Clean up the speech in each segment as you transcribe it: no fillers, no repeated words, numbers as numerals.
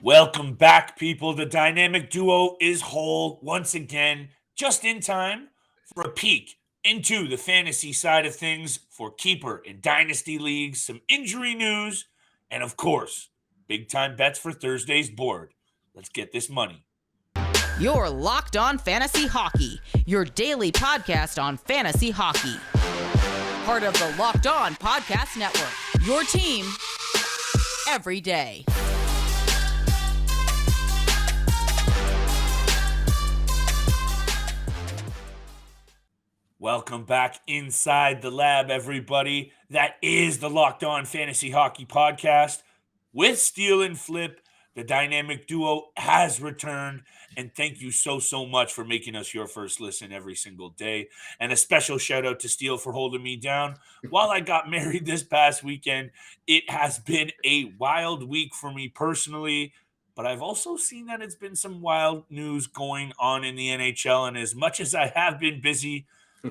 Welcome back, people. The dynamic duo is whole once again, just in time for a peek into the fantasy side of things for keeper and dynasty leagues, some injury news, and of course, big time bets for Thursday's board. Let's get this money. You're Locked On Fantasy Hockey, your daily podcast on fantasy hockey. Part of the Locked On Podcast Network, your team every day. Welcome back inside the lab, everybody. That is the Locked On Fantasy Hockey Podcast with Steele and Flip. The dynamic duo has returned, and thank you so much for making us your first listen every single day. And a special shout out to Steele for holding me down while I got married this past weekend. It has been a wild week for me personally, but I've also seen that it's been some wild news going on in the NHL. And as much as I have been busy,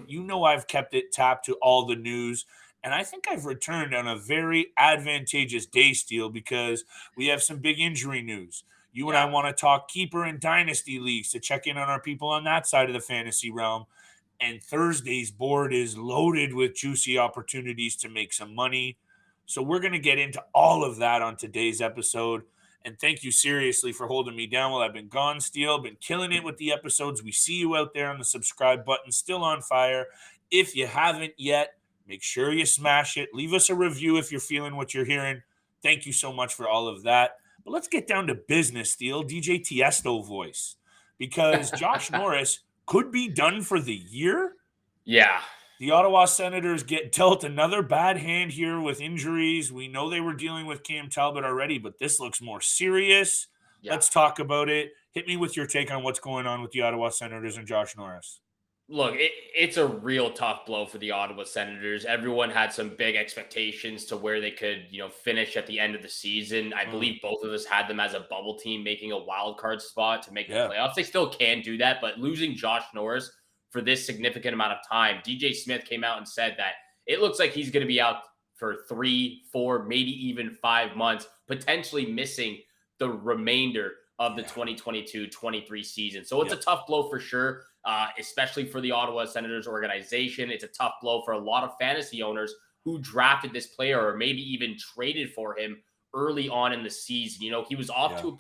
you know I've kept it tapped to all the news. And I think I've returned on a very advantageous day, Steele, because we have some big injury news. You and I want to talk keeper and dynasty leagues to check in on our people on that side of the fantasy realm. And Thursday's board is loaded with juicy opportunities to make some money. So we're going to get into all of that on today's episode. And thank you seriously for holding me down while I've been gone, Steele. Been killing it with the episodes. We see you out there on the subscribe button, still on fire. If you haven't yet, make sure you smash it. Leave us a review if you're feeling what you're hearing. Thank you so much for all of that. But let's get down to business, Steele. DJ Tiesto voice. Because Josh Norris could be done for the year. Yeah. The Ottawa Senators get dealt another bad hand here with injuries. We know they were dealing with Cam Talbot already, but this looks more serious. Yeah. Let's talk about it. Hit me with your take on what's going on with the Ottawa Senators and Josh Norris. Look, it's a real tough blow for the Ottawa Senators. Everyone had some big expectations to where they could, finish at the end of the season. I believe both of us had them as a bubble team making a wild card spot to make the playoffs. They still can do that, but losing Josh Norris for this significant amount of time, DJ Smith came out and said that it looks like he's going to be out for 3, 4, maybe even 5 months, potentially missing the remainder of the 2022-23 season. So it's a tough blow for sure. Especially for the Ottawa Senators organization. It's a tough blow for a lot of fantasy owners who drafted this player or maybe even traded for him early on in the season. He was off to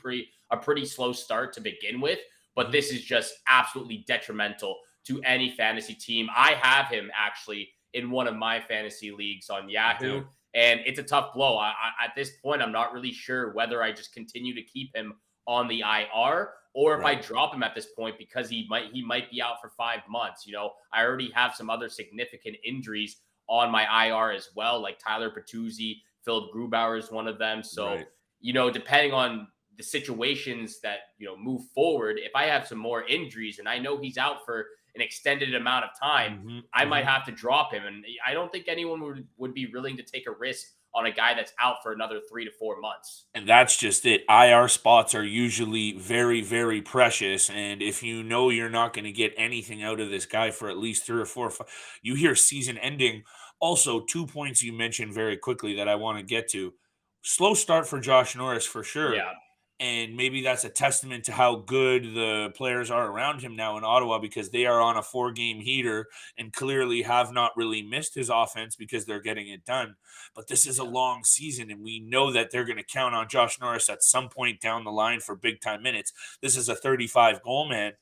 a pretty slow start to begin with, but this is just absolutely detrimental to any fantasy team. I have him actually in one of my fantasy leagues on Yahoo, and it's a tough blow. At this point, I'm not really sure whether I just continue to keep him on the IR or if I drop him at this point because he might be out for 5 months. I already have some other significant injuries on my IR as well, like Tyler Bertuzzi, Philip Grubauer is one of them. So, depending on the situations that, move forward, if I have some more injuries and I know he's out for an extended amount of time, I might have to drop him. And I don't think anyone would be willing to take a risk on a guy that's out for another 3 to 4 months. And that's just it. IR spots are usually very, very precious. And if you know you're not going to get anything out of this guy for at least 3 or 4 or 5, you hear season ending. Also, 2 points you mentioned very quickly that I want to get to. Slow start for Josh Norris for sure. Yeah. And maybe that's a testament to how good the players are around him now in Ottawa because they are on a 4-game heater and clearly have not really missed his offense because they're getting it done. But this is a long season, and we know that they're going to count on Josh Norris at some point down the line for big-time minutes. This is a 35-goal man,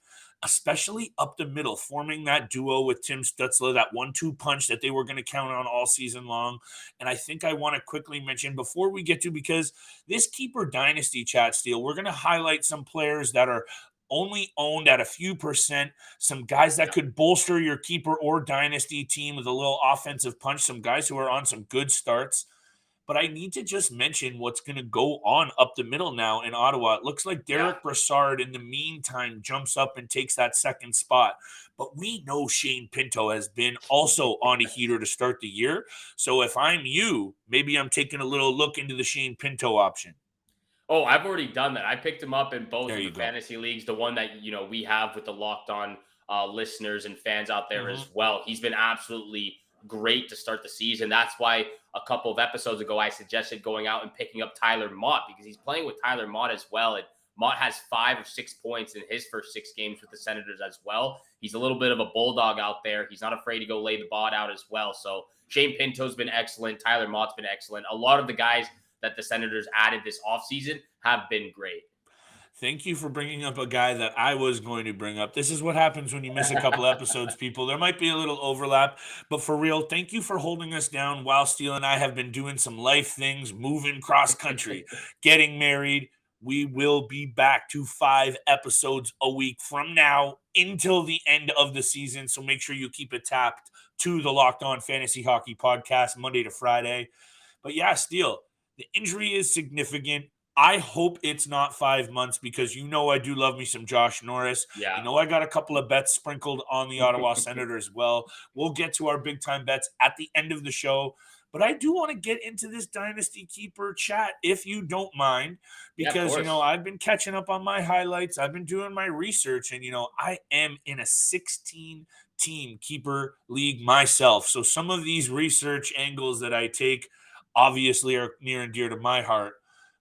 especially up the middle, forming that duo with Tim Stützle, that 1-2 punch that they were going to count on all season long. And I think I want to quickly mention before we get to, because this keeper dynasty chat, Steele, we're going to highlight some players that are only owned at a few percent, some guys that could bolster your keeper or dynasty team with a little offensive punch, some guys who are on some good starts. But I need to just mention what's going to go on up the middle now in Ottawa. It looks like Derek Brassard, in the meantime, jumps up and takes that second spot. But we know Shane Pinto has been also on a heater to start the year. So if I'm you, maybe I'm taking a little look into the Shane Pinto option. Oh, I've already done that. I picked him up in both of the fantasy leagues, the one that, we have with the Locked On listeners and fans out there as well. He's been absolutely great to start the season. That's why a couple of episodes ago, I suggested going out and picking up Tyler Mott, because he's playing with Tyler Mott as well. And Mott has 5 or 6 points in his first 6 games with the Senators as well. He's a little bit of a bulldog out there. He's not afraid to go lay the bot out as well. So Shane Pinto's been excellent. Tyler Mott's been excellent. A lot of the guys that the Senators added this offseason have been great. Thank you for bringing up a guy that I was going to bring up. This is what happens when you miss a couple episodes, people. There might be a little overlap, but for real, thank you for holding us down while Steele and I have been doing some life things, moving cross country, getting married. We will be back to 5 episodes a week from now until the end of the season. So make sure you keep it tapped to the Locked On Fantasy Hockey Podcast, Monday to Friday. But yeah, Steele, the injury is significant. I hope it's not 5 months, because I do love me some Josh Norris. Yeah. I got a couple of bets sprinkled on the Ottawa Senators as well. We'll get to our big time bets at the end of the show. But I do want to get into this Dynasty Keeper chat, if you don't mind, because, I've been catching up on my highlights. I've been doing my research, and, I am in a 16-team Keeper league myself. So some of these research angles that I take obviously are near and dear to my heart.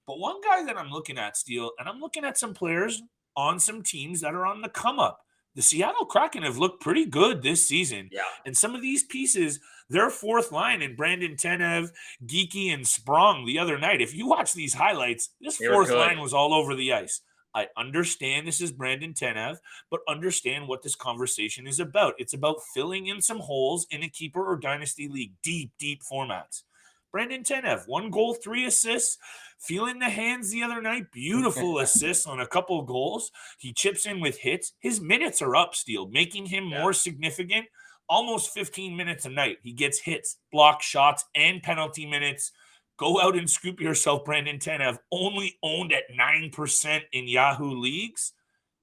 But one guy that I'm looking at, Steele, and I'm looking at some players on some teams that are on the come up. The Seattle Kraken have looked pretty good this season. Yeah. And some of these pieces, their fourth line in Brandon Tanev, Geeky, and Sprong the other night, if you watch these highlights, this fourth line was all over the ice. I understand this is Brandon Tanev, but understand what this conversation is about. It's about filling in some holes in a keeper or dynasty league, deep formats. Brandon Tanev, 1 goal, 3 assists, feeling the hands the other night. Beautiful assists on a couple of goals. He chips in with hits. His minutes are up, Steele, making him more significant. Almost 15 minutes a night. He gets hits, block shots, and penalty minutes. Go out and scoop yourself, Brandon Tanev. Only owned at 9% in Yahoo leagues.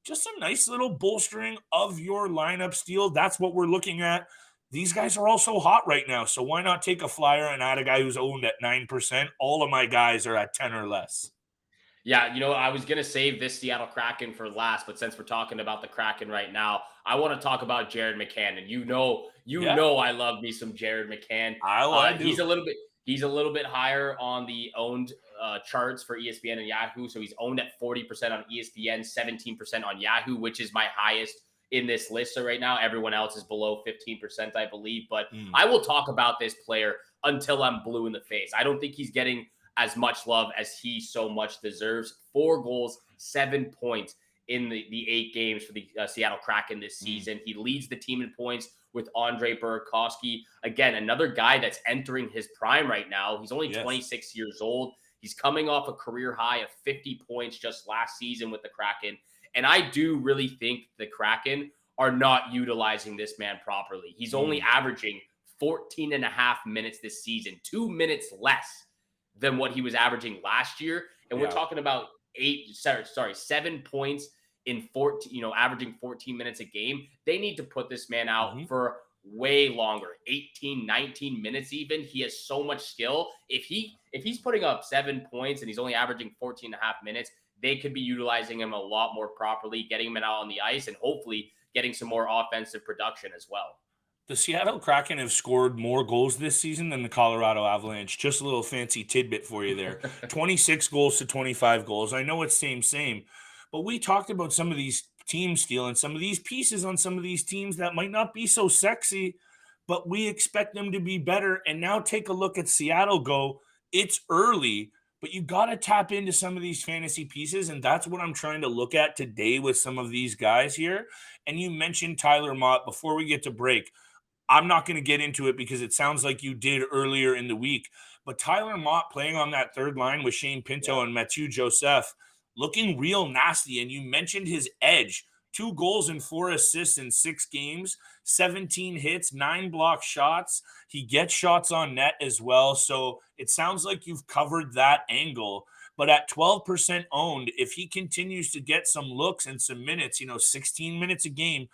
Just a nice little bolstering of your lineup, Steele. That's what we're looking at. These guys are also hot right now, so why not take a flyer and add a guy who's owned at 9%? All of my guys are at 10 or less. Yeah, I was going to save this Seattle Kraken for last, but since we're talking about the Kraken right now, I want to talk about Jared McCann. And you know I love me some Jared McCann. I do. He's a little bit higher on the owned charts for ESPN and Yahoo. So he's owned at 40% on ESPN, 17% on Yahoo, which is my highest in this list. So right now, everyone else is below 15%, I believe. But I will talk about this player until I'm blue in the face. I don't think he's getting as much love as he so much deserves. 4 goals, 7 points in the 8 games for the Seattle Kraken this season. He leads the team in points with Andre Burakovsky. Again, another guy that's entering his prime right now. He's only 26 years old. He's coming off a career high of 50 points just last season with the Kraken. And I do really think the Kraken are not utilizing this man properly. He's only averaging 14 and a half minutes this season, 2 minutes less than what he was averaging last year. And we're talking about 7 points in 14, averaging 14 minutes a game. They need to put this man out for way longer, 18, 19 minutes even. He has so much skill. If he's putting up 7 points and he's only averaging 14 and a half minutes, they could be utilizing him a lot more properly, getting him out on the ice, and hopefully getting some more offensive production as well. The Seattle Kraken have scored more goals this season than the Colorado Avalanche. Just a little fancy tidbit for you there. 26 goals to 25 goals. I know it's same, but we talked about some of these teams, stealing some of these pieces on some of these teams that might not be so sexy, but we expect them to be better. And now take a look at Seattle. It's early, but you got to tap into some of these fantasy pieces, and that's what I'm trying to look at today with some of these guys here. And you mentioned Tyler Mott before we get to break. I'm not going to get into it because it sounds like you did earlier in the week, but Tyler Mott playing on that third line with Shane Pinto and Mathieu Joseph looking real nasty. And you mentioned his edge. 2 goals and 4 assists in 6 games, 17 hits, 9 block shots. He gets shots on net as well. So it sounds like you've covered that angle. But at 12% owned, if he continues to get some looks and some minutes, 16 minutes a game,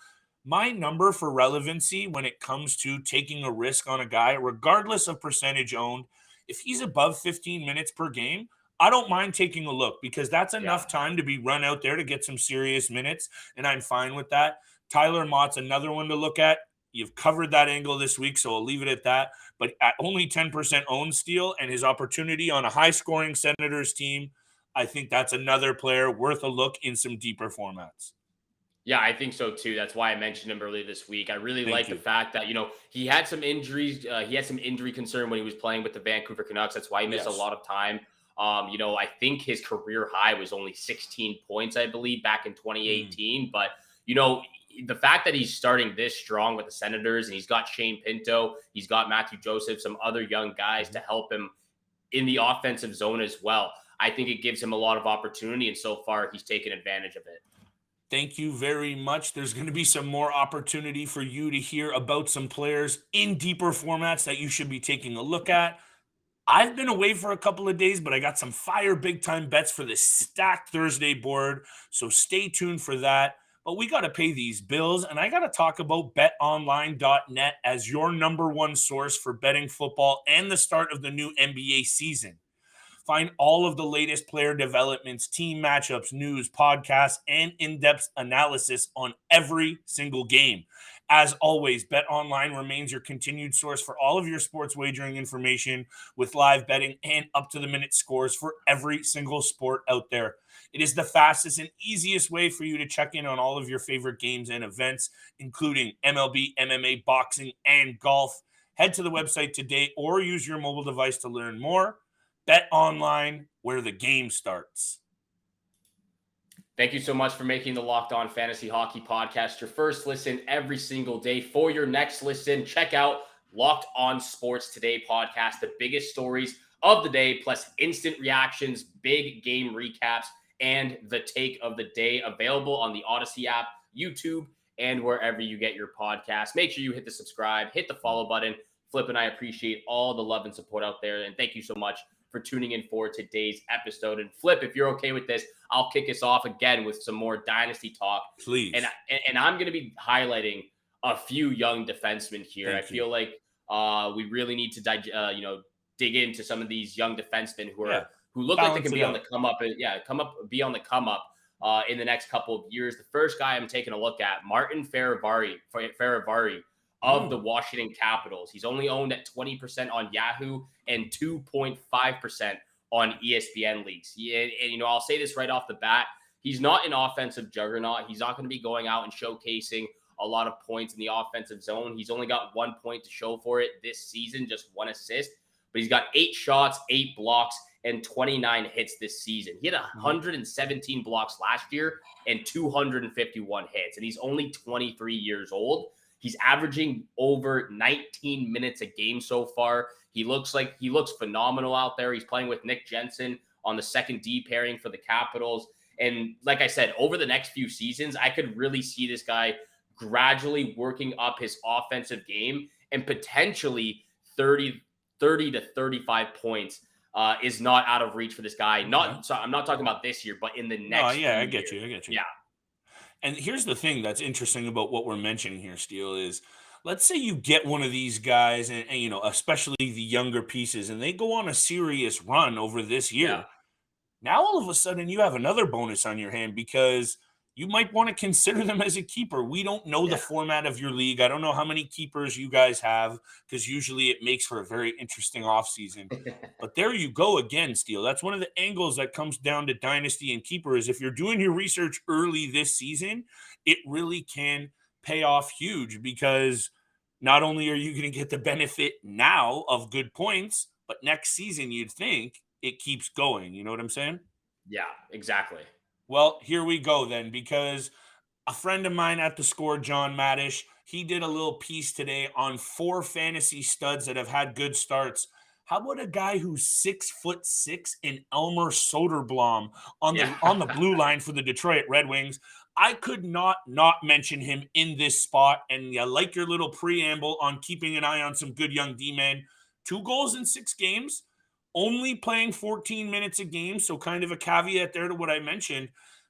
my number for relevancy when it comes to taking a risk on a guy, regardless of percentage owned, if he's above 15 minutes per game, I don't mind taking a look because that's enough time to be run out there to get some serious minutes, and I'm fine with that. Tyler Mott's another one to look at. You've covered that angle this week, so I'll leave it at that. But at only 10% owned Steele and his opportunity on a high-scoring Senators team, I think that's another player worth a look in some deeper formats. Yeah, I think so too. That's why I mentioned him earlier this week. I really like the fact that, he had some injuries. He had some injury concern when he was playing with the Vancouver Canucks. That's why he missed a lot of time. I think his career high was only 16 points, I believe, back in 2018. But, the fact that he's starting this strong with the Senators and he's got Shane Pinto, he's got Matthew Joseph, some other young guys to help him in the offensive zone as well. I think it gives him a lot of opportunity. And so far, he's taken advantage of it. Thank you very much. There's going to be some more opportunity for you to hear about some players in deeper formats that you should be taking a look at. I've been away for a couple of days, but I got some fire big time bets for this stacked Thursday board. So stay tuned for that. But we got to pay these bills, and I got to talk about betonline.net as your number one source for betting football and the start of the new NBA season. Find all of the latest player developments, team matchups, news, podcasts, and in-depth analysis on every single game. As always, BetOnline remains your continued source for all of your sports wagering information with live betting and up-to-the-minute scores for every single sport out there. It is the fastest and easiest way for you to check in on all of your favorite games and events, including MLB, MMA, boxing, and golf. Head to the website today or use your mobile device to learn more. Bet online, where the game starts. Thank you so much for making the Locked On Fantasy Hockey Podcast your first listen every single day. For your next listen, check out Locked On Sports Today podcast, the biggest stories of the day, plus instant reactions, big game recaps, and the take of the day, available on the Odyssey app, YouTube, and wherever you get your podcast. Make sure you hit the subscribe, hit the follow button. Flip and I appreciate all the love and support out there, and thank you so much for tuning in for today's episode. And Flip, if you're okay with this, I'll kick us off again with some more Dynasty talk. Please. And I'm going to be highlighting a few young defensemen here. I feel like we really need to dig into some of these young defensemen who look like they can be on the come up in the next couple of years. The first guy I'm taking a look at, Martin Feravari of the Washington Capitals. He's only owned at 20% on Yahoo and 2.5% on ESPN leagues. And I'll say this right off the bat. He's not an offensive juggernaut. He's not going to be going out and showcasing a lot of points in the offensive zone. He's only got 1 point to show for it this season, just 1 assist. But he's got 8 shots, 8 blocks, and 29 hits this season. He had 117 blocks last year and 251 hits. And he's only 23 years old. He's averaging over 19 minutes a game so far. He looks phenomenal out there. He's playing with Nick Jensen on the second D pairing for the Capitals. And like I said, over the next few seasons, I could really see this guy gradually working up his offensive game, and potentially 30 to 35 points is not out of reach for this guy. I'm not talking about this year, but in the next few I get years. you. Yeah. And here's the thing that's interesting about what we're mentioning here, Steele, is let's say you get one of these guys and especially the younger pieces, and they go on a serious run over this year. Yeah. Now, all of a sudden, you have another bonus on your hand because you might want to consider them as a keeper. We don't know the format of your league. I don't know how many keepers you guys have, because usually it makes for a very interesting offseason. But there you go again, Steele. That's one of the angles that comes down to Dynasty and keeper is if you're doing your research early this season, it really can pay off huge, because not only are you going to get the benefit now of good points, but next season you'd think it keeps going. You know what I'm saying? Yeah, exactly. Well, here we go then, because a friend of mine at The Score, John Maddish, he did a little piece today on 4 fantasy studs that have had good starts. How about a guy who's 6'6" in Elmer Soderblom on the blue line for the Detroit Red Wings? I could not mention him in this spot, and I like your little preamble on keeping an eye on some good young D-men. 2 goals in 6 games. Only playing 14 minutes a game, so kind of a caveat there to what I mentioned.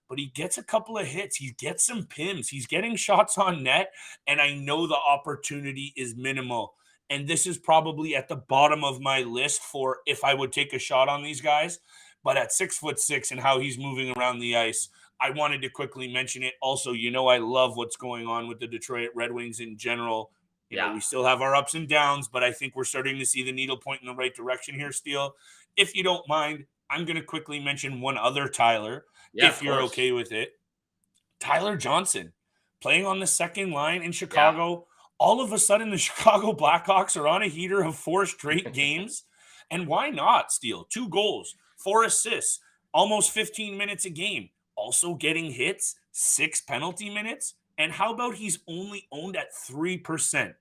But he gets a couple of hits. He gets some pims. He's getting shots on net, and I know the opportunity is minimal. And this is probably at the bottom of my list for if I would take a shot on these guys. But at 6'6" and how he's moving around the ice, I wanted to quickly mention it. Also, I love what's going on with the Detroit Red Wings in general. We still have our ups and downs, but I think we're starting to see the needle point in the right direction here, Steele. If you don't mind, I'm going to quickly mention one other Tyler, if you're okay with it. Tyler Johnson, playing on the second line in Chicago. All of a sudden, the Chicago Blackhawks are on a heater of 4 straight games. And why not, Steele? 2 goals, 4 assists, almost 15 minutes a game. Also getting hits, 6 penalty minutes. And how about he's only owned at 3%?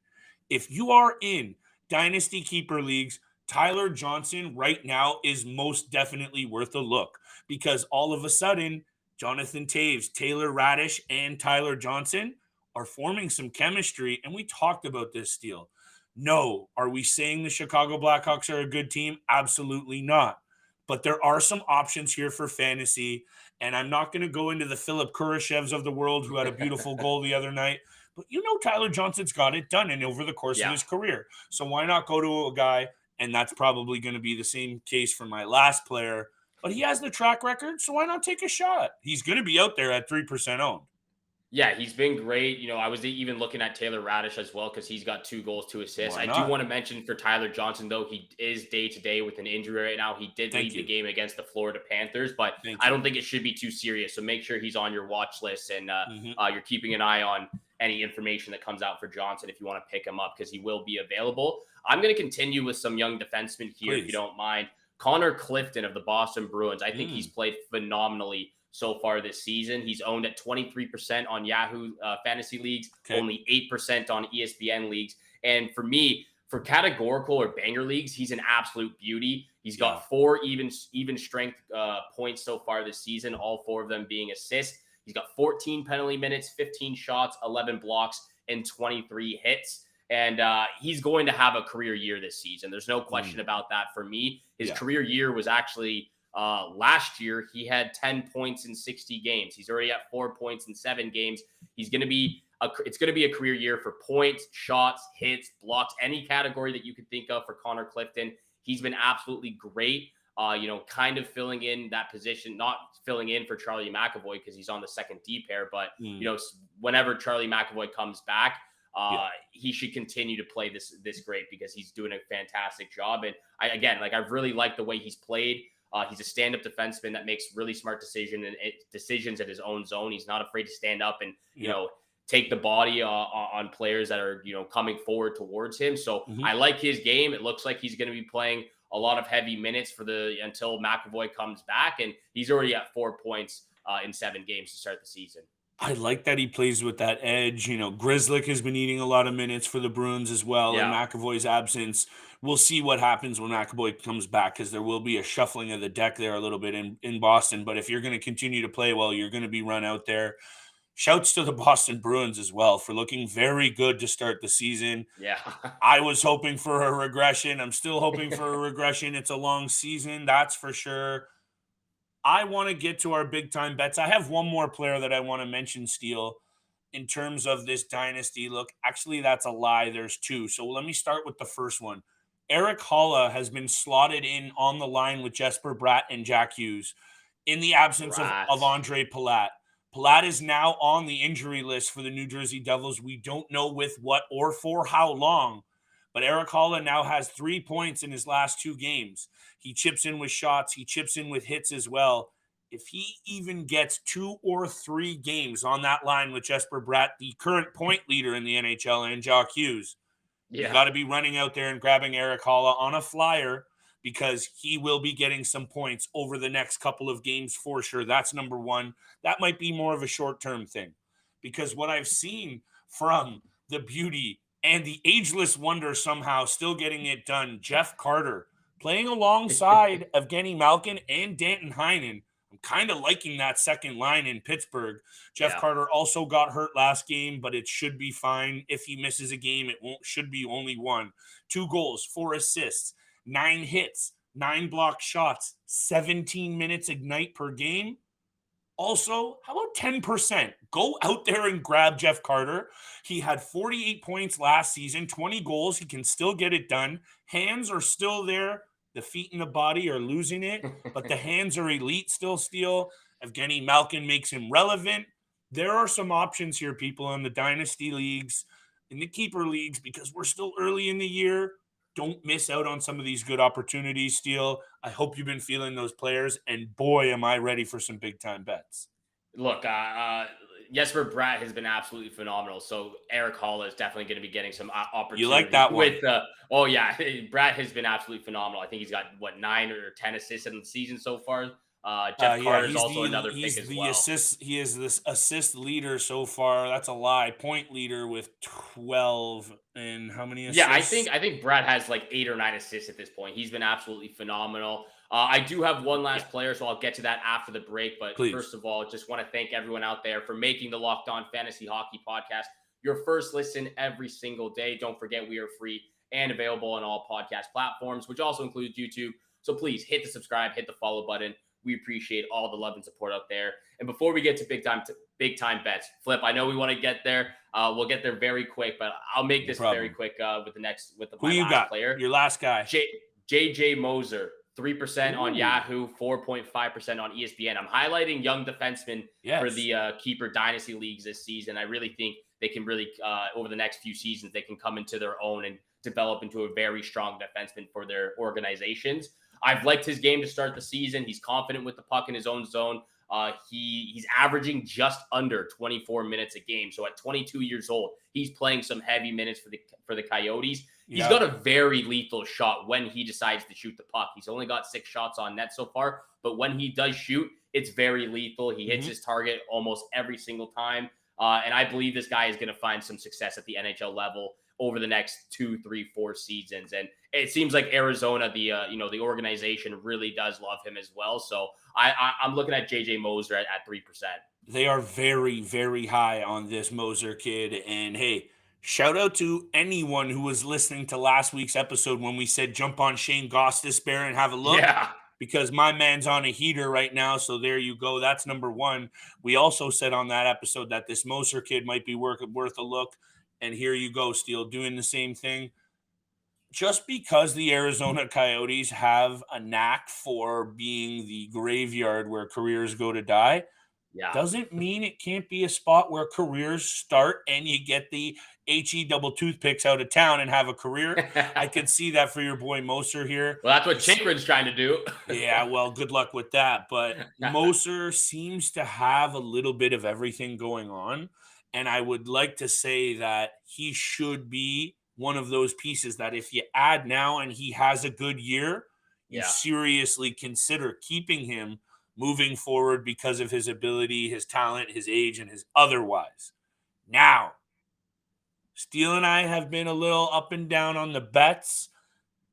If you are in Dynasty Keeper Leagues, Tyler Johnson right now is most definitely worth a look, because all of a sudden, Jonathan Toews, Taylor Radish, and Tyler Johnson are forming some chemistry. And we talked about this, Steele. No, are we saying the Chicago Blackhawks are a good team? Absolutely not. But there are some options here for fantasy. And I'm not going to go into the Philip Kurashevs of the world who had a beautiful goal the other night. But Tyler Johnson's got it done and over the course of his career. So why not go to a guy? And that's probably going to be the same case for my last player. But he has the track record, so why not take a shot? He's going to be out there at 3% owned. Yeah, he's been great. I was even looking at Taylor Radish as well because he's got 2 goals, 2 assists. I do want to mention for Tyler Johnson, though, he is day-to-day with an injury right now. He did leave the game against the Florida Panthers, but I don't think it should be too serious. So make sure he's on your watch list and you're keeping an eye on any information that comes out for Johnson if you want to pick him up, because he will be available. I'm going to continue with some young defensemen here, if you don't mind. Connor Clifton of the Boston Bruins. I think he's played phenomenally so far this season. He's owned at 23% on Yahoo fantasy leagues, only 8% on ESPN leagues. And for me, for categorical or banger leagues, he's an absolute beauty. He's got 4 even strength points so far this season, all 4 of them being assists. He's got 14 penalty minutes, 15 shots, 11 blocks, and 23 hits. And he's going to have a career year this season. There's no question about that for me. His career year was actually last year. He had 10 points in 60 games. He's already at 4 points in 7 games. It's going to be a career year for points, shots, hits, blocks, any category that you could think of for Connor Clifton. He's been absolutely great. Kind of filling in that position, not filling in for Charlie McAvoy because he's on the second D pair, but whenever Charlie McAvoy comes back, he should continue to play this great because he's doing a fantastic job. And I really like the way he's played. He's a stand-up defenseman that makes really smart decisions at his own zone. He's not afraid to stand up and take the body on players that are coming forward towards him. So I like his game. It looks like he's going to be playing a lot of heavy minutes until McAvoy comes back, and he's already at 4 points in 7 games to start the season. I like that he plays with that edge. Grzelcyk has been eating a lot of minutes for the Bruins as well. In McAvoy's absence, we'll see what happens when McAvoy comes back, because there will be a shuffling of the deck there a little bit in Boston. But if you're going to continue to play well, you're going to be run out there. Shouts to the Boston Bruins as well for looking very good to start the season. Yeah. I was hoping for a regression. I'm still hoping for a regression. It's a long season, that's for sure. I want to get to our big-time bets. I have one more player that I want to mention, Steele, in terms of this dynasty look. Actually, that's a lie. There's 2. So let me start with the first one. Eric Holla has been slotted in on the line with Jesper Bratt and Jack Hughes in the absence of Andre Palat. Palat is now on the injury list for the New Jersey Devils. We don't know with what or for how long, but Eric Holla now has 3 points in his last 2 games. He chips in with shots. He chips in with hits as well. If he even gets 2 or 3 games on that line with Jesper Bratt, the current point leader in the NHL, and Jack Hughes, you got to be running out there and grabbing Eric Holla on a flyer, because he will be getting some points over the next couple of games for sure. That's number 1. That might be more of a short-term thing, because what I've seen from the beauty and the ageless wonder somehow still getting it done, Jeff Carter, playing alongside Evgeny Malkin and Danton Heinen. I'm kind of liking that second line in Pittsburgh. Jeff Carter also got hurt last game, but it should be fine. If he misses a game, should be only 1. 2 goals, 4 assists, 9 hits, 9 blocked shots, 17 minutes ignite per game. Also, how about 10%? Go out there and grab Jeff Carter. He had 48 points last season, 20 goals. He can still get it done. Hands are still there. The feet and the body are losing it, but the hands are elite still, Steele. Evgeny Malkin makes him relevant. There are some options here, people, in the dynasty leagues. in the keeper leagues, because we're still early in the year, don't miss out on some of these good opportunities, Steele. I hope you've been feeling those players, and boy, am I ready for some big time bets. Look, Jesper Bratt has been absolutely phenomenal. So Eric Hall is definitely going to be getting some You like opportunity that one? with. Oh yeah, Bratt has been absolutely phenomenal. I think he's got 9 or 10 assists in the season so far. Jeff Yeah, Carter is also another pick as well. assist. He is this assist leader so far. That's a lie. Point leader with 12, and how many Yeah, assists? I think Brad has like 8 or 9 assists at this point. He's been absolutely phenomenal. I do have one Yeah, last player, so I'll get to that after the break. But please. first of all, just want to thank everyone out there for making the Locked On Fantasy Hockey Podcast your first listen every single day. Don't forget, we are free and available on all podcast platforms, which also includes YouTube. So please hit the subscribe, hit the follow button. We appreciate all the love and support out there. And before we get to big time bets, Flip, I know we want to get there. We'll get there very quick, but I'll make this very quick with Who my you last got? player. Your last guy. JJ Moser, 3% on Ooh. Yahoo, 4.5% on ESPN. I'm highlighting young defensemen for the keeper dynasty leagues this season. I really think they can really, over the next few seasons, they can come into their own and develop into a very strong defenseman for their organizations. I've liked his game to start the season. He's confident with the puck in his own zone. He's averaging just under 24 minutes a game. So at 22 years old, he's playing some heavy minutes for the Coyotes. He's got a very lethal shot when he decides to shoot the puck. He's only got 6 shots on net so far, but when he does shoot, it's very lethal. He hits his target almost every single time. And I believe this guy is going to find some success at the NHL level over the next 2, 3, 4 seasons. And it seems like Arizona, the organization really does love him as well. So I'm looking at JJ Moser at 3%. They are very, very high on this Moser kid. And hey, shout out to anyone who was listening to last week's episode when we said jump on Shane Gostisbehere and have a look. Yeah. Because my man's on a heater right now. So there you go. That's number one. We also said on that episode that this Moser kid might be worth a look. And here you go, Steele, doing the same thing. Just because the Arizona Coyotes have a knack for being the graveyard where careers go to die, doesn't mean it can't be a spot where careers start and you get the HE double toothpicks out of town and have a career. I could see that for your boy Moser here. Well, that's what Chinkrin's trying to do. Yeah, well, good luck with that. But Moser seems to have a little bit of everything going on. And I would like to say that he should be one of those pieces that if you add now and he has a good year, you seriously consider keeping him moving forward because of his ability, his talent, his age, and his otherwise. Now, Steele and I have been a little up and down on the bets.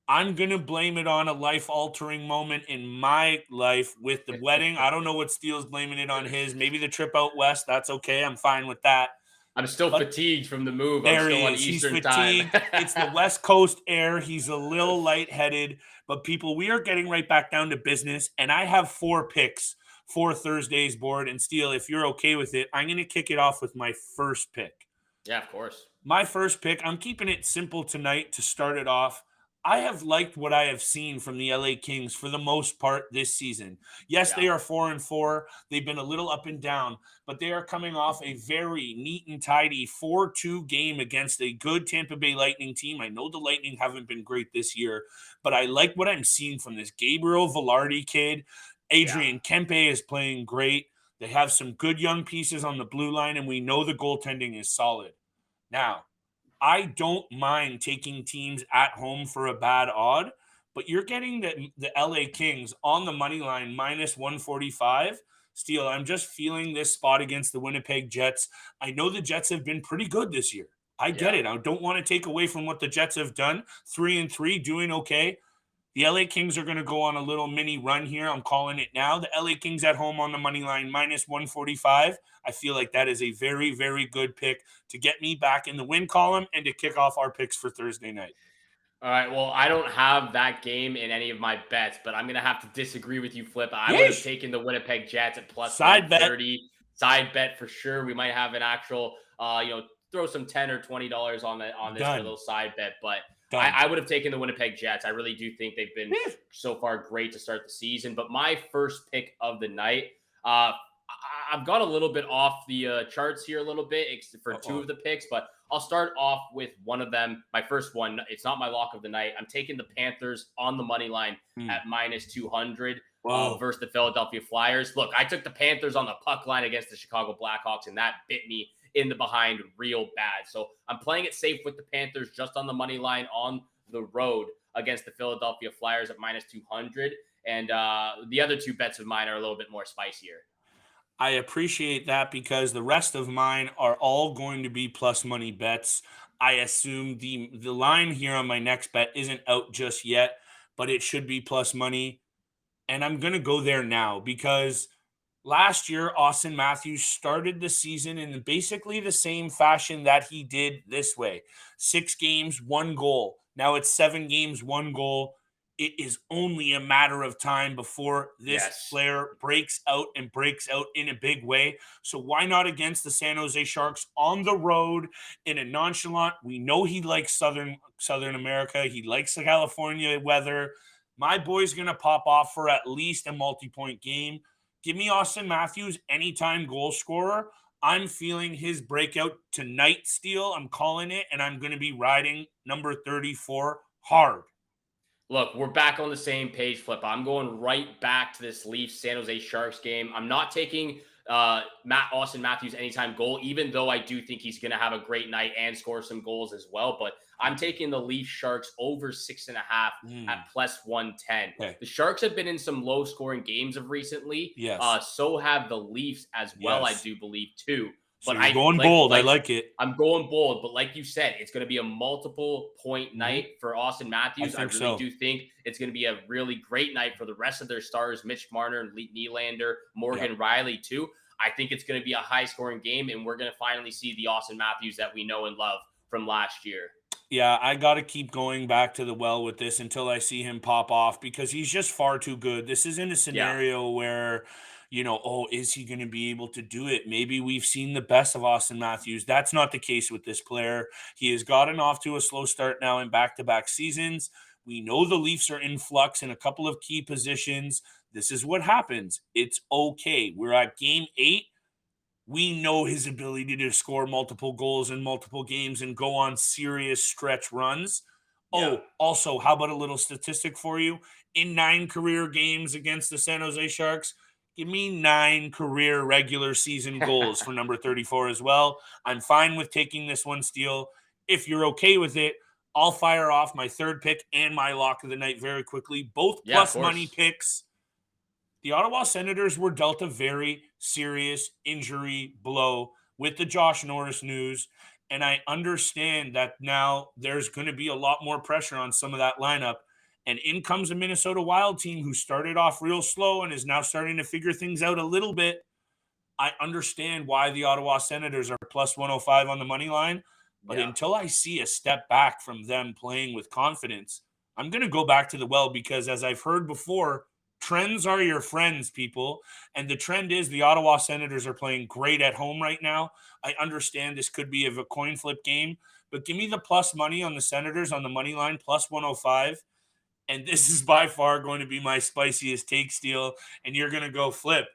I'm going to blame it on a life-altering moment in my life with the wedding. I don't know what Steele's blaming it on his. Maybe the trip out west. That's okay. I'm fine with that. I'm still fatigued from the move. There I'm still he on is. Eastern He's time. fatigued. It's the West Coast air. He's a little lightheaded. But people, we are getting right back down to business. And I have 4 picks for Thursday's board. And Steele, if you're okay with it, I'm going to kick it off with my first pick. Yeah, of course. My first pick, I'm keeping it simple tonight to start it off. I have liked what I have seen from the LA Kings for the most part this season. Yes, they are 4-4. They've been a little up and down, but they are coming off a very neat and tidy 4-2 game against a good Tampa Bay Lightning team. I know the Lightning haven't been great this year, but I like what I'm seeing from this Gabriel Velarde kid. Adrian Kempe is playing great. They have some good young pieces on the blue line, and we know the goaltending is solid. Now, I don't mind taking teams at home for a bad odd, but you're getting the LA Kings on the money line minus 145. Steele, I'm just feeling this spot against the Winnipeg Jets. I know the Jets have been pretty good this year. I get it. I don't want to take away from what the Jets have done. 3-3, doing okay. The LA Kings are going to go on a little mini run here. I'm calling it now. The LA Kings at home on the money line, minus 145. I feel like that is a very, very good pick to get me back in the win column and to kick off our picks for Thursday night. All right. Well, I don't have that game in any of my bets, but I'm going to have to disagree with you, Flip. I would have taken the Winnipeg Jets at plus side 130. Bet. Side bet for sure. We might have an actual, throw some $10 or $20 on this for a little side bet, but I would have taken the Winnipeg Jets. I really do think they've been so far great to start the season. But my first pick of the night, I've got a little bit off the charts here a little bit for 2 of the picks, but I'll start off with one of them. My first one, it's not my lock of the night. I'm taking the Panthers on the money line at minus 200 versus the Philadelphia Flyers. Look, I took the Panthers on the puck line against the Chicago Blackhawks, and that bit me in the behind real bad. So I'm playing it safe with the Panthers just on the money line on the road against the Philadelphia Flyers at minus 200. And the other two bets of mine are a little bit more spicier. I appreciate that because the rest of mine are all going to be plus money bets. I assume the line here on my next bet isn't out just yet, but it should be plus money. And I'm going to go there now because last year, Austin Matthews started the season in basically the same fashion that he did this way. 6 games, 1 goal. Now it's 7 games, 1 goal. It is only a matter of time before this player breaks out in a big way. So why not against the San Jose Sharks on the road in a nonchalant? We know he likes Southern America. He likes the California weather. My boy's going to pop off for at least a multi-point game. Give me Austin Matthews, anytime goal scorer. I'm feeling his breakout tonight, Steele. I'm calling it, and I'm going to be riding number 34 hard. Look, we're back on the same page, Flip. I'm going right back to this Leafs San Jose Sharks game. I'm not taking Austin Matthews anytime goal, even though I do think he's going to have a great night and score some goals as well. But I'm taking the Leafs Sharks over 6.5 at plus 110. Okay. The Sharks have been in some low scoring games of recently. Yes. So have the Leafs as well, I do believe, too. But I'm going bold. I like it. I'm going bold. But like you said, it's going to be a multiple point night for Austin Matthews. I really do think it's going to be a really great night for the rest of their stars, Mitch Marner and Nylander, Morgan Riley too. I think it's going to be a high scoring game, and we're going to finally see the Austin Matthews that we know and love from last year. Yeah, I got to keep going back to the well with this until I see him pop off because he's just far too good. This isn't a scenario where, is he going to be able to do it? Maybe we've seen the best of Austin Matthews. That's not the case with this player. He has gotten off to a slow start now in back-to-back seasons. We know the Leafs are in flux in a couple of key positions. This is what happens. It's okay. We're at game 8. We know his ability to score multiple goals in multiple games and go on serious stretch runs. Also, how about a little statistic for you? In 9 career games against the San Jose Sharks, give me 9 career regular season goals for number 34 as well. I'm fine with taking this one, Steele. If you're okay with it, I'll fire off my third pick and my lock of the night very quickly. Both plus money picks. The Ottawa Senators were dealt a very serious injury blow with the Josh Norris news, and I understand that now there's going to be a lot more pressure on some of that lineup, and in comes a Minnesota Wild team who started off real slow and is now starting to figure things out a little bit. I understand why the Ottawa Senators are plus 105 on the money line, but until I see a step back from them playing with confidence, I'm going to go back to the well because, as I've heard before, trends are your friends, people. And the trend is the Ottawa Senators are playing great at home right now. I understand this could be a coin flip game, but give me the plus money on the Senators on the money line, plus 105. And this is by far going to be my spiciest take, Steele. And you're going to go, Flip.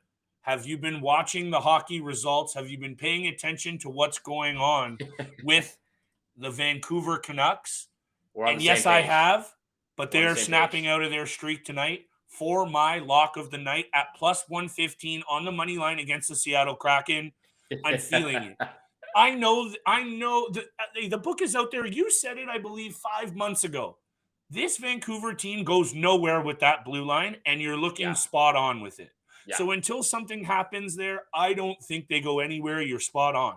Have you been watching the hockey results? Have you been paying attention to what's going on with the Vancouver Canucks? And yes, I have, but they're snapping out of their streak tonight. For my lock of the night at plus 115 on the money line against the Seattle Kraken. I'm feeling it. I know the book is out there. You said it, I believe, 5 months ago. This Vancouver team goes nowhere with that blue line, and you're looking spot on with it. So until something happens there, I don't think they go anywhere. You're spot on.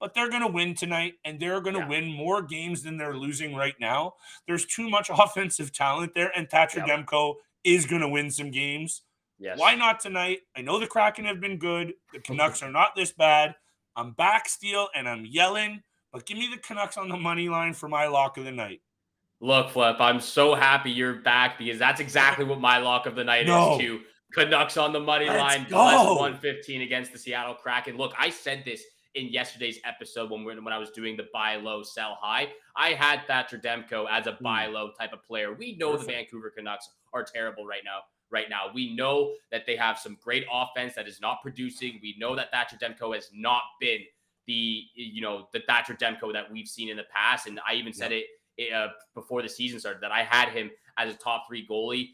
But they're going to win tonight, and they're going to win more games than they're losing right now. There's too much offensive talent there, and Thatcher Demko is going to win some games. Why not tonight? I know the Kraken have been good. The Canucks are not this bad. I'm back, Steele, and I'm yelling, but give me the Canucks on the money line for my lock of the night. Look, Flip, I'm so happy you're back because that's exactly what my lock of the night is too. Canucks on the money line, plus 115 against the Seattle Kraken. Look, I said this in yesterday's episode when I was doing the buy low, sell high. I had Thatcher Demko as a buy low type of player. We know the Vancouver Canucks are terrible right now. We know that they have some great offense that is not producing. We know that Thatcher Demko has not been the Thatcher Demko that we've seen in the past. And I even said it before the season started that I had him as a top 3 goalie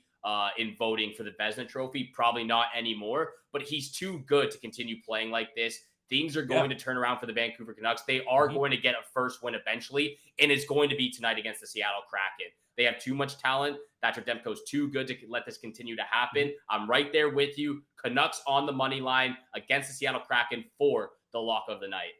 in voting for the Vezina Trophy. Probably not anymore, but he's too good to continue playing like this. Things are going to turn around for the Vancouver Canucks. They are going to get a first win eventually, and it's going to be tonight against the Seattle Kraken. They have too much talent. Thatcher Demko's too good to let this continue to happen. I'm right there with you. Canucks on the money line against the Seattle Kraken for the lock of the night.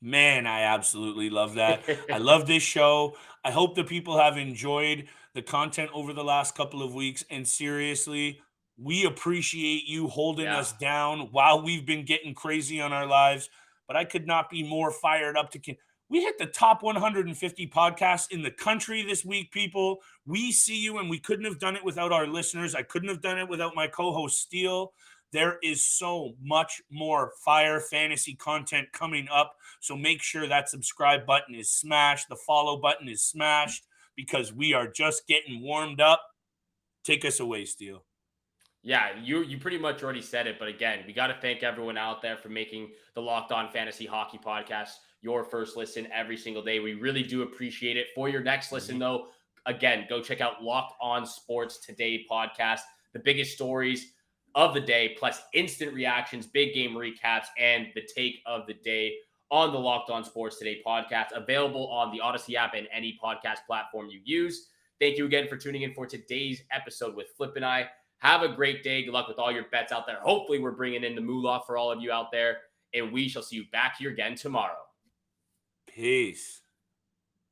Man, I absolutely love that. I love this show. I hope the people have enjoyed the content over the last couple of weeks. And seriously, we appreciate you holding us down while we've been getting crazy on our lives. But I could not be more fired up to we hit the top 150 podcasts in the country this week, people. We see you, and we couldn't have done it without our listeners. I couldn't have done it without my co-host, Steele. There is so much more fire fantasy content coming up. So make sure that subscribe button is smashed. The follow button is smashed because we are just getting warmed up. Take us away, Steele. Yeah, you pretty much already said it. But again, we got to thank everyone out there for making the Locked On Fantasy Hockey Podcast your first listen every single day. We really do appreciate it. For your next listen, though, again, go check out Locked On Sports Today podcast. The biggest stories of the day, plus instant reactions, big game recaps, and the take of the day on the Locked On Sports Today podcast, available on the Odyssey app and any podcast platform you use. Thank you again for tuning in for today's episode with Flip and I. Have a great day. Good luck with all your bets out there. Hopefully we're bringing in the moolah for all of you out there, and we shall see you back here again tomorrow. Peace.